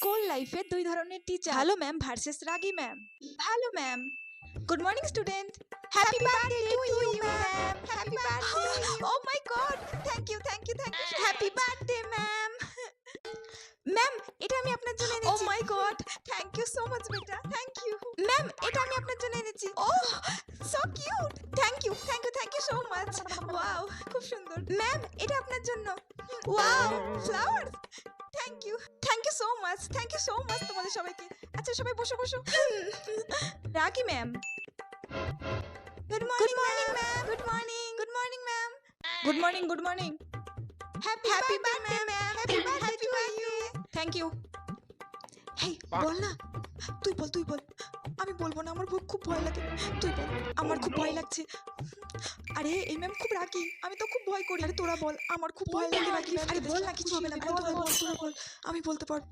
School লাইফে দুই ধরনের টিচার, ভালো ম্যাম ভার্সেস রাগী ম্যাম। ভালো ma'am, good morning student, happy birthday to you ma'am, happy birthday. Oh my God, thank you thank you thank you, happy birthday ma'am. Ma'am, এটা আমি আপনার জন্য এনেছি। Oh my God, thank you so much বেটা, thank you. Ma'am, এটা আমি আপনার জন্য এনেছি। Oh, so cute, thank you thank you thank you so much. Wow, খুব সুন্দর। ম্যাম, এটা আপনার জন্য। Wow, flowers, thank you so much, thank you so much তোমাদের সবাইকে। আচ্ছা সবাই বসো বসো। Rakhi ma'am, good morning ma'am, good morning ma'am, good morning. Happy birthday ma'am, happy birthday to you. Thank you. Hey, বল না, তুই বল। আমি বলবো না, আমার খুব ভয় লাগে। তুই বল, আমার খুব ভয় লাগছে। আরে এই ম্যাম খুব রাগী, আমি তো খুব ভয় করি। আরে তোরা বল, আমার খুব ভয় লাগে রাগী ম্যাম। আরে বল না, কিছু হবে না, তোরা বল, আমি বলতে পারবো।